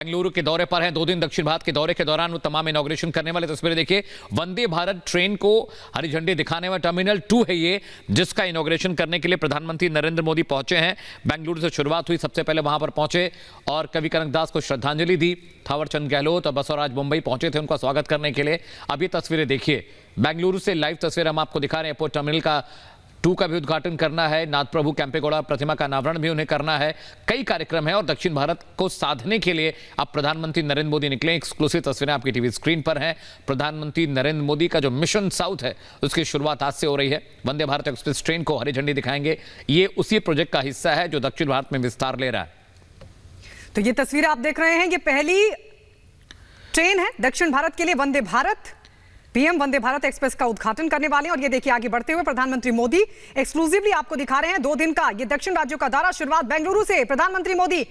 बेंगलुरु के दौरे पर हैं। 2 दिन दक्षिण भारत के दौरे के दौरान वो तमाम इनॉग्रेशन करने वाले। तस्वीरें देखिए, वंदे भारत ट्रेन को हरी झंडी दिखाने में टर्मिनल 2 है ये, जिसका इनॉग्रेशन करने के लिए प्रधानमंत्री नरेंद्र मोदी पहुंचे हैं। बेंगलुरु से शुरुआत हुई, सबसे पहले वहां पर पहुंचे और कवि कनकदास को श्रद्धांजलि दी। थावरचंद गहलोत और बसवराज मुंबई पहुंचे थे उनका स्वागत करने के लिए। अब ये तस्वीरें देखिए, बेंगलुरु से लाइव तस्वीर हम आपको दिखा रहे हैं। एयरपोर्ट टर्मिनल का 2 का भी उद्घाटन करना है, नाथ प्रभु कैंपेगौड़ा प्रतिमा का अनावरण भी उन्हें करना है। कई कार्यक्रम है और दक्षिण भारत को साधने के लिए अब प्रधानमंत्री नरेंद्र मोदी निकले। एक्सक्लूसिव तस्वीरें आपकी टीवी स्क्रीन पर हैं। प्रधानमंत्री नरेंद्र मोदी का जो मिशन साउथ है उसकी शुरुआत आज से हो रही है। वंदे भारत एक्सप्रेस ट्रेन को हरी झंडी दिखाएंगे। ये उसी प्रोजेक्ट का हिस्सा है जो दक्षिण भारत में विस्तार ले रहा है। तो ये तस्वीर आप देख रहे हैं, ये पहली ट्रेन है दक्षिण भारत के लिए। वंदे भारत पीएम वंदे भारत एक्सप्रेस का उद्घाटन करने वाले हैं और ये देखिए आगे बढ़ते हुए प्रधानमंत्री मोदी एक्सक्लूसिवली आपको दिखा रहे हैं 2 दिन का ये दक्षिण राज्यों का दौरा। शुरुआत बेंगलुरु से प्रधानमंत्री मोदी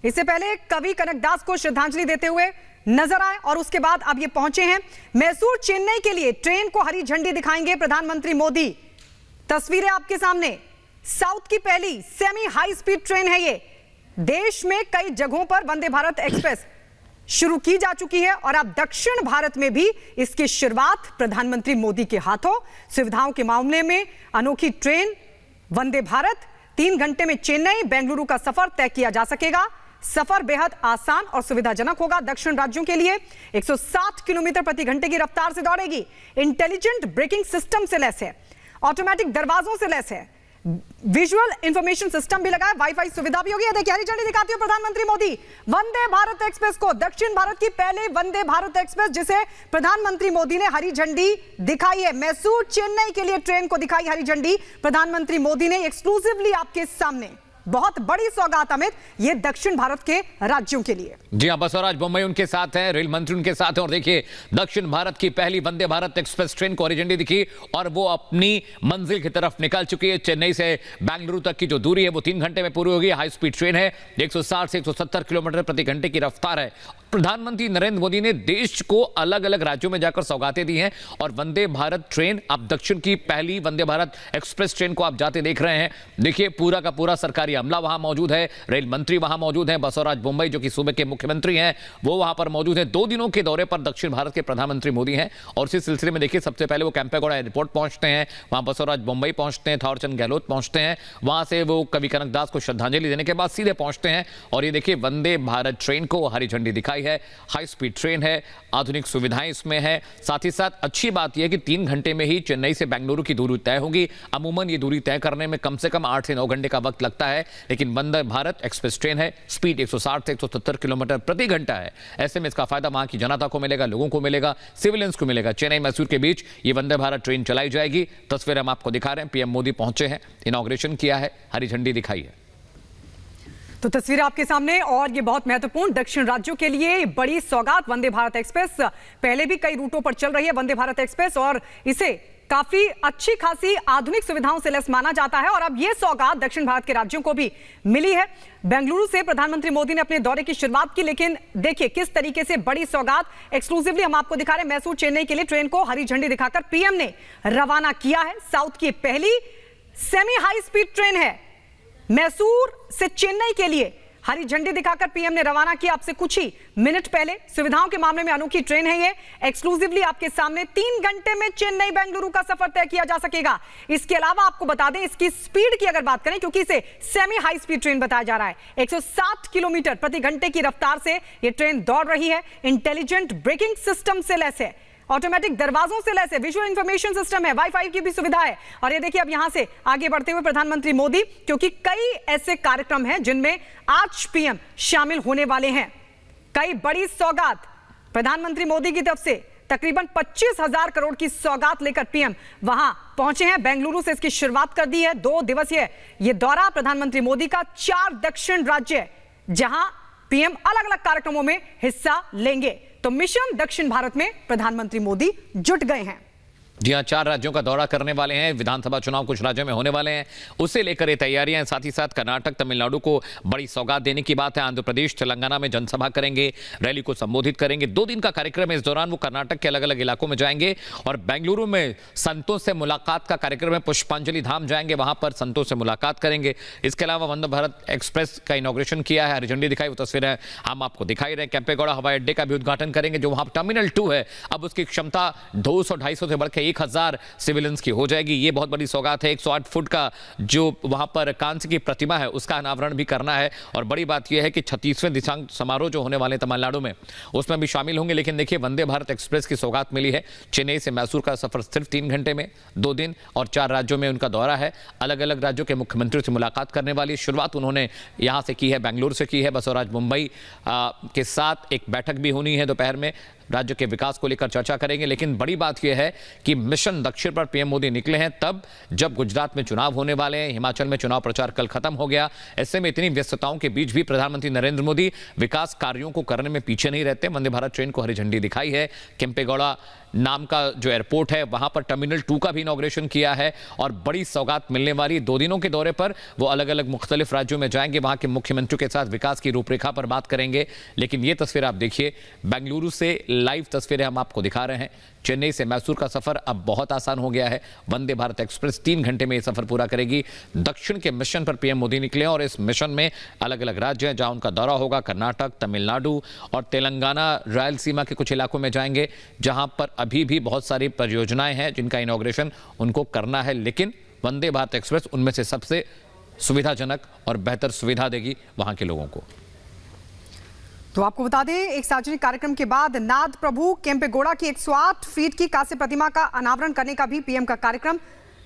इससे पहले कवि कनकदास को श्रद्धांजलि देते हुए नजर आए और उसके बाद अब ये पहुंचे हैं मैसूर चेन्नई के लिए। ट्रेन को हरी झंडी दिखाएंगे प्रधानमंत्री मोदी। तस्वीरें आपके सामने, साउथ की पहली सेमी हाई स्पीड ट्रेन है ये। देश में कई जगहों पर वंदे भारत एक्सप्रेस शुरू की जा चुकी है और अब दक्षिण भारत में भी इसकी शुरुआत प्रधानमंत्री मोदी के हाथों। सुविधाओं के मामले में अनोखी ट्रेन वंदे भारत 3 घंटे में चेन्नई बेंगलुरु का सफर तय किया जा सकेगा। सफर बेहद आसान और सुविधाजनक होगा। दक्षिण राज्यों के लिए 160 किलोमीटर प्रति घंटे की रफ्तार से दौड़ेगी। इंटेलिजेंट ब्रेकिंग सिस्टम से लैस है, ऑटोमेटिक दरवाजों से लैस है, विजुअल इंफॉर्मेशन सिस्टम भी लगा है, वाईफाई सुविधा भी होगी। देखिए हरी झंडी दिखाते हुए प्रधानमंत्री मोदी वंदे भारत एक्सप्रेस को, दक्षिण भारत की पहले वंदे भारत एक्सप्रेस जिसे प्रधानमंत्री मोदी ने हरी झंडी दिखाई है। मैसूर चेन्नई के लिए ट्रेन को दिखाई हरी झंडी प्रधानमंत्री मोदी ने एक्सक्लूसिवली आपके सामने। बहुत बड़ी सौगात अमित, ये दक्षिण भारत के राज्यों के लिए। जी हां, बसवराज मुंबई उनके साथ हैं, रेल मंत्री उनके साथ हैं और देखिए दक्षिण भारत की पहली वंदे भारत एक्सप्रेस ट्रेन को हरी झंडी दिखी और वो अपनी मंजिल की तरफ निकल चुकी है। चेन्नई से बेंगलुरु तक की जो दूरी है वो 3 घंटे में पूरी होगी। हाई स्पीड ट्रेन है, 160 से 170 किलोमीटर प्रति घंटे की रफ्तार है। प्रधानमंत्री नरेंद्र मोदी ने देश को अलग अलग राज्यों में जाकर सौगातें दी हैं और वंदे भारत ट्रेन, अब दक्षिण की पहली वंदे भारत एक्सप्रेस ट्रेन को आप जाते देख रहे हैं। देखिए पूरा का पूरा सरकारी अमला वहां मौजूद है, रेल मंत्री वहां मौजूद हैं, बसवराज मुंबई जो कि सूबे के मुख्यमंत्री हैं वो वहां पर मौजूद हैं। 2 दिनों के दौरे पर दक्षिण भारत के प्रधानमंत्री मोदी हैं और इसी सिलसिले में देखिए सबसे पहले वो कैंपेगौड़ा एयरपोर्ट पहुंचते हैं, वहां बसवराज मुंबई पहुंचते हैं, थावरचंद गहलोत पहुंचते हैं, वहां से वो कवि कनकदास को श्रद्धांजलि देने के बाद सीधे पहुंचते हैं और ये देखिए वंदे भारत ट्रेन को हरी झंडी दिखाई है। हाई स्पीड ट्रेन है, आधुनिक सुविधाएं इसमें है। साथ ही साथ अच्छी बात यह है कि 3 घंटे में ही चेन्नई से बेंगलुरु की दूरी तय होगी। अमूमन ये दूरी तय करने में कम से कम 8 से 9 घंटे का वक्त लगता है, लेकिन वंदे भारत एक्सप्रेस ट्रेन है, स्पीड 160 से 170 किलोमीटर प्रति घंटा है। ऐसे में इसका फायदा वहां की जनता को मिलेगा, लोगों को मिलेगा, सिविलियंस को मिलेगा। चेन्नई मैसूर के बीच ये वंदे भारत ट्रेन चलाई जाएगी। तस्वीर हम आपको दिखा रहे हैं, पीएम मोदी पहुंचे हैं, इनॉग्रेशन किया है, हरी झंडी दिखाई है। तो तस्वीर आपके सामने और ये बहुत महत्वपूर्ण दक्षिण राज्यों के लिए बड़ी सौगात। वंदे भारत एक्सप्रेस पहले भी कई रूटों पर चल रही है वंदे भारत एक्सप्रेस और इसे काफी अच्छी खासी आधुनिक सुविधाओं से लैस माना जाता है और अब ये सौगात दक्षिण भारत के राज्यों को भी मिली है। बेंगलुरु से प्रधानमंत्री मोदी ने अपने दौरे की शुरुआत की, लेकिन देखिए किस तरीके से बड़ी सौगात एक्सक्लूसिवली हम आपको दिखा रहे हैं। मैसूर चेन्नई के लिए ट्रेन को हरी झंडी दिखाकर पीएम ने रवाना किया है। साउथ की पहली सेमी हाई स्पीड ट्रेन है, मैसूर से चेन्नई के लिए हरी झंडी दिखाकर पीएम ने रवाना किया आपसे कुछ ही मिनट पहले। सुविधाओं के मामले में अनोखी ट्रेन है ये, एक्सक्लूसिवली आपके सामने। 3 घंटे में चेन्नई बेंगलुरु का सफर तय किया जा सकेगा। इसके अलावा आपको बता दें इसकी स्पीड की अगर बात करें, क्योंकि इसे सेमी हाई स्पीड ट्रेन बताया जा रहा है, 160 किलोमीटर प्रति घंटे की रफ्तार से यह ट्रेन दौड़ रही है। इंटेलिजेंट ब्रेकिंग सिस्टम से लैस है, ऑटोमेटिक दरवाजों से लैस है, विजुअल इंफॉर्मेशन सिस्टम है, वाईफाई की भी सुविधा है। और ये देखिए अब यहां से आगे बढ़ते हुए प्रधानमंत्री मोदी, क्योंकि कई ऐसे कार्यक्रम हैं जिनमें आज पीएम शामिल होने वाले हैं। कई बड़ी सौगात प्रधानमंत्री मोदी की तरफ से, तकरीबन 25,000 करोड़ की सौगात लेकर पीएम वहां पहुंचे हैं। बेंगलुरु से इसकी शुरुआत कर दी है। 2 दिवसीय ये दौरा प्रधानमंत्री मोदी का 4 दक्षिण राज्य जहां पीएम अलग अलग कार्यक्रमों में हिस्सा लेंगे। तो मिशन दक्षिण भारत में प्रधानमंत्री मोदी जुट गए हैं। जी हाँ, 4 राज्यों का दौरा करने वाले हैं। विधानसभा चुनाव कुछ राज्यों में होने वाले हैं, उसे लेकर ये तैयारियां हैं। साथ ही साथ कर्नाटक, तमिलनाडु को बड़ी सौगात देने की बात है। आंध्र प्रदेश, तेलंगाना में जनसभा करेंगे, रैली को संबोधित करेंगे। 2 दिन का कार्यक्रम है। इस दौरान वो कर्नाटक के अलग अलग इलाकों में जाएंगे और बेंगलुरु में संतों से मुलाकात का कार्यक्रम है। पुष्पांजलि धाम जाएंगे, वहां पर संतों से मुलाकात करेंगे। इसके अलावा वंदे भारत एक्सप्रेस का इनॉग्रेशन किया है, हरी झंडी दिखाई, वो तस्वीरें हम आपको दिखाई रहे। केंपेगौड़ा हवाई अड्डे का भी उद्घाटन करेंगे, जो वहां टर्मिनल 2 है। अब उसकी क्षमता 200-250 से बढ़कर 1000 सिविलियंस की हो जाएगी। ये बहुत बड़ी सौगात है। 108 फुट का जो वहां पर कांस्य की प्रतिमा है, उसका अनावरण भी करना है। और बड़ी बात यह है कि 36वें दीक्षांत समारोह जो होने वाले हैं तमिलनाडु में, उसमें भी शामिल होंगे। लेकिन देखिए, वंदे भारत एक्सप्रेस की सौगात मिली है। चेन्नई से मैसूर का सफर सिर्फ 3 घंटे में, 2 दिन और 4 राज्यों में उनका दौरा है। अलग अलग राज्यों के मुख्यमंत्रियों से मुलाकात करने वाली। शुरुआत उन्होंने यहां से की है, बेंगलुरु से की है। बस और आज मुंबई के साथ एक बैठक भी होनी है दोपहर में। राज्य के विकास को लेकर चर्चा करेंगे। लेकिन बड़ी बात यह है कि मिशन दक्षिण पर पीएम मोदी निकले हैं तब जब गुजरात में चुनाव होने वाले हैं। हिमाचल में चुनाव प्रचार कल खत्म हो गया। ऐसे में इतनी व्यस्तताओं के बीच भी प्रधानमंत्री नरेंद्र मोदी विकास कार्यों को करने में पीछे नहीं रहते। वंदे भारत ट्रेन को हरी झंडी दिखाई है। केंपेगौड़ा नाम का जो एयरपोर्ट है, वहां पर टर्मिनल 2 का भी इनॉग्रेशन किया है। और बड़ी सौगात मिलने वाली 2 दिनों के दौरे पर वो अलग अलग मुख्तलिफ राज्यों में जाएंगे, वहां के मुख्यमंत्रियों के साथ विकास की रूपरेखा पर बात करेंगे। लेकिन ये तस्वीर आप देखिए, बेंगलुरु से लाइव तस्वीरें हम आपको दिखा रहे हैं। चेन्नई से मैसूर का सफर अब बहुत आसान हो गया है। वंदे भारत एक्सप्रेस 3 घंटे में यह सफर पूरा करेगी। दक्षिण के मिशन पर पीएम मोदी निकले और इस मिशन में अलग अलग राज्य हैं जहां उनका दौरा होगा। कर्नाटक, तमिलनाडु और तेलंगाना, रायलसीमा के कुछ इलाकों में जाएंगे, जहां पर अभी भी बहुत सारी परियोजनाएं हैं जिनका इनॉग्रेशन उनको करना है। लेकिन वंदे भारत एक्सप्रेस उनमें से सबसे सुविधाजनक और बेहतर सुविधा देगी वहां के लोगों को। तो आपको बता दें, एक सार्वजनिक कार्यक्रम के बाद नाथ प्रभु केंपेगौड़ा की 108 फीट की कांस्य प्रतिमा का अनावरण करने का भी पीएम का कार्यक्रम।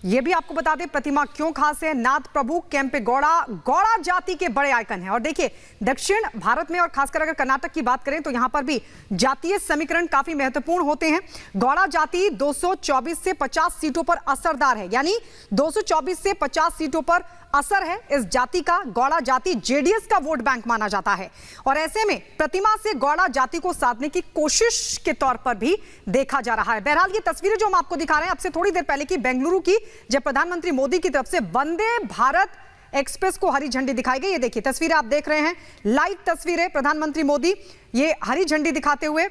ये भी आपको बता दें प्रतिमा क्यों खास है। नाथ प्रभु केंपेगौड़ा गौड़ा जाति के बड़े आइकन हैं। और देखिए, दक्षिण भारत में और खासकर अगर कर्नाटक की बात करें तो यहां पर भी जातीय समीकरण काफी महत्वपूर्ण होते हैं। गौड़ा जाति 224 से 50 सीटों पर असरदार है, यानी 224 से 50 सीटों पर असर है इस जाति का। गौड़ा जाति जेडीएस का वोट बैंक माना जाता है और ऐसे में प्रतिमा से गौड़ा जाति को साधने की कोशिश के तौर पर भी देखा जा रहा है। बहरहाल ये तस्वीरें जो हम आपको दिखा रहे हैं आपसे थोड़ी देर पहले की बेंगलुरु की, जब प्रधानमंत्री मोदी की तरफ से वंदे भारत एक्सप्रेस को हरी झंडी दिखाई गई। ये देखिए तस्वीरें आप देख रहे हैं, लाइव तस्वीरें, प्रधानमंत्री मोदी ये हरी झंडी दिखाते हुए।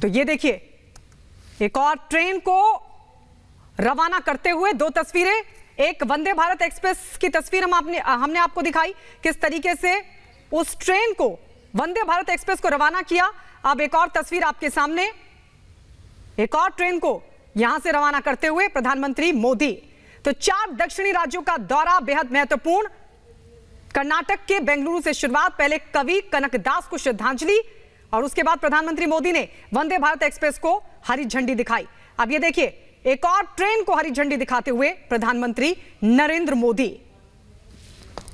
तो ये देखिए, एक और ट्रेन को रवाना करते हुए 2 तस्वीरें। एक वंदे भारत एक्सप्रेस की तस्वीर हमने आपको दिखाई, किस तरीके से उस ट्रेन को, वंदे भारत एक्सप्रेस को रवाना किया। अब एक और तस्वीर आपके सामने, एक और ट्रेन को यहां से रवाना करते हुए प्रधानमंत्री मोदी। तो 4 दक्षिणी राज्यों का दौरा बेहद महत्वपूर्ण। कर्नाटक के बेंगलुरु से शुरुआत, पहले कवि कनकदास को श्रद्धांजलि और उसके बाद प्रधानमंत्री मोदी ने वंदे भारत एक्सप्रेस को हरी झंडी दिखाई। अब ये देखिए, एक और ट्रेन को हरी झंडी दिखाते हुए प्रधानमंत्री नरेंद्र मोदी।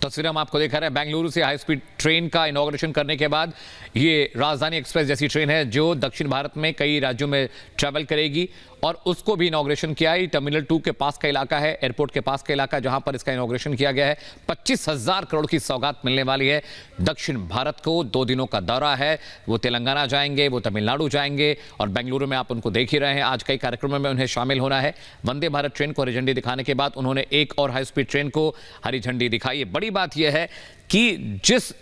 तस्वीर हम आपको दिखा रहे हैं बेंगलुरु से हाई स्पीड ट्रेन का इनॉग्रेशन करने के बाद। ये राजधानी एक्सप्रेस जैसी ट्रेन है जो दक्षिण भारत में कई राज्यों में ट्रैवल करेगी और उसको भी इनॉग्रेशन किया है। टर्मिनल 2 के पास का इलाका है, एयरपोर्ट के पास का इलाका, जहां पर इसका इनॉग्रेशन किया गया है। 25,000 करोड़ की सौगात मिलने वाली है दक्षिण भारत को। 2 दिनों का दौरा है। वो तेलंगाना जाएंगे, वो तमिलनाडु जाएंगे और बेंगलुरु में आप उनको देख ही रहे हैं। आज कई कार्यक्रमों में उन्हें शामिल होना है। वंदे भारत ट्रेन को हरी झंडी दिखाने के बाद उन्होंने एक और हाई स्पीड ट्रेन को हरी झंडी दिखाई। बड़ी बात यह है कि जिस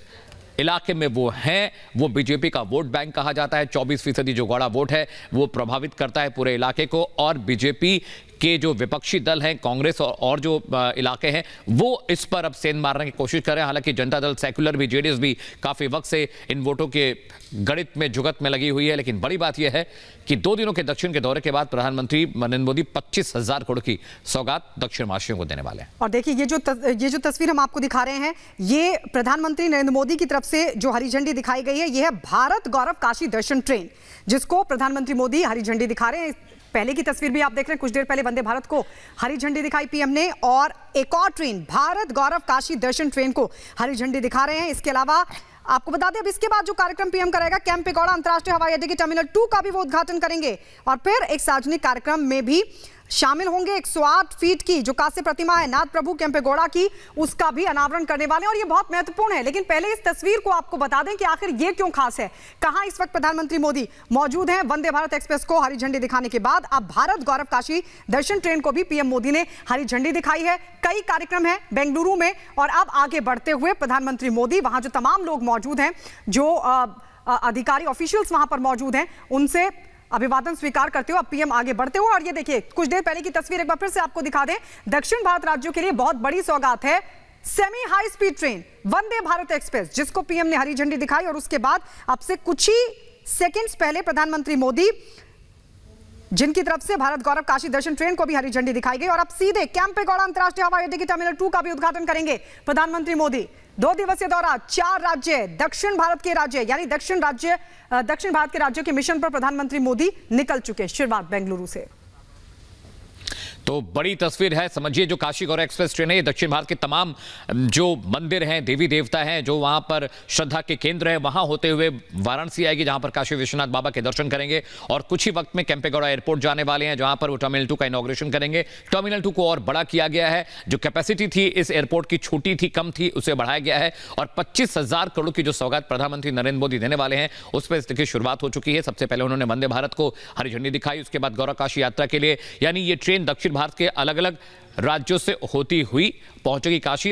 इलाके में वो हैं वो बीजेपी का वोट बैंक कहा जाता है। 24% जो गौड़ा वोट है वो प्रभावित करता है पूरे इलाके को। और बीजेपी के जो विपक्षी दल हैं, कांग्रेस और जो इलाके हैं, वो इस पर अब सेंध मारने की कोशिश कर रहे हैं। हालांकि जनता दल, सेक्युलर भी, जेडीएस भी काफी वक्त से इन वोटों के गणित में, जुगत में लगी हुई है। लेकिन बड़ी बात यह है कि 2 दिनों के दक्षिण के दौरे के बाद प्रधानमंत्री नरेंद्र मोदी 25,000 करोड़ की सौगात दक्षिण वासियों को देने वाले हैं। और देखिए, ये जो तस्वीर हम आपको दिखा रहे हैं, ये प्रधानमंत्री नरेंद्र मोदी की तरफ से जो हरी झंडी दिखाई गई है, यह है भारत गौरव काशी दर्शन ट्रेन, जिसको प्रधानमंत्री मोदी हरी झंडी दिखा रहे हैं। पहले की तस्वीर भी आप देख रहे हैं, कुछ देर पहले वंदे भारत को हरी झंडी दिखाई पीएम ने, और एक और ट्रेन भारत गौरव काशी दर्शन ट्रेन को हरी झंडी दिखा रहे हैं। इसके अलावा आपको बता दें, अब इसके बाद जो कार्यक्रम पीएम करेगा, केंपेगौड़ा अंतर्राष्ट्रीय हवाई अड्डे के टर्मिनल 2 का भी वो उद्घाटन करेंगे और फिर एक सार्वजनिक कार्यक्रम में भी शामिल होंगे। 108 फीट की जो कांस्य प्रतिमा है नाथ प्रभु केम्पेगौड़ा की, उसका भी अनावरण करने वाले हैं और ये बहुत महत्वपूर्ण है। लेकिन पहले इस तस्वीर को आपको बता दें कि आखिर ये क्यों खास है। कहां इस वक्त प्रधानमंत्री मोदी मौजूद हैं। वंदे भारत एक्सप्रेस को हरी झंडी दिखाने के बाद अब भारत गौरव काशी दर्शन ट्रेन को भी पीएम मोदी ने हरी झंडी दिखाई है। कई कार्यक्रम है बेंगलुरु में और अब आगे बढ़ते हुए प्रधानमंत्री मोदी वहां जो तमाम लोग मौजूद हैं, जो अधिकारी ऑफिशियल्स वहां पर मौजूद हैं, उनसे अभिवादन स्वीकार करते हुए अब पीएम आगे बढ़ते हुए। और ये देखिए कुछ देर पहले की तस्वीर एक बार फिर से आपको दिखा दें। दक्षिण भारत राज्यों के लिए बहुत बड़ी सौगात है semi high speed train Vande Bharat express, जिसको पीएम ने हरी झंडी दिखाई और उसके बाद अब से कुछ ही सेकंड्स पहले प्रधानमंत्री मोदी, जिनकी तरफ से भारत गौरव काशी दर्शन ट्रेन को भी हरी झंडी दिखाई गई और अब सीधे केम्पेगौड़ा अंतर्राष्ट्रीय हवाई अड्डे की टर्मिनल 2 का भी उद्घाटन करेंगे प्रधानमंत्री मोदी। 2 दिवसीय दौरा, 4 राज्य, दक्षिण भारत के राज्य यानी दक्षिण भारत के राज्यों के मिशन पर प्रधानमंत्री मोदी निकल चुके। शुरुआत बेंगलुरु से। तो बड़ी तस्वीर है। समझिए जो काशी गौरव एक्सप्रेस ट्रेन है, ये दक्षिण भारत के तमाम जो मंदिर हैं, देवी देवता हैं, जो वहां पर श्रद्धा के केंद्र है, वहां होते हुए वाराणसी आएगी, जहां पर काशी विश्वनाथ बाबा के दर्शन करेंगे और कुछ ही वक्त में केम्पेगौड़ा एयरपोर्ट जाने वाले हैं, जहां पर वो टर्मिनल 2 का इनॉग्रेशन करेंगे। टर्मिनल 2 को और बड़ा किया गया है। जो कैपेसिटी थी इस एयरपोर्ट की छोटी थी, कम थी, उसे बढ़ाया गया है और 25,000 करोड़ की जो सौगात प्रधानमंत्री नरेंद्र मोदी देने वाले हैं, उस पर इसकी शुरुआत हो चुकी है। सबसे पहले उन्होंने वंदे भारत को हरी झंडी दिखाई, उसके बाद गौरव काशी यात्रा के लिए, यानी ये ट्रेन दक्षिण भारत के अलग अलग राज्यों से होती हुई पहुंचेगी काशी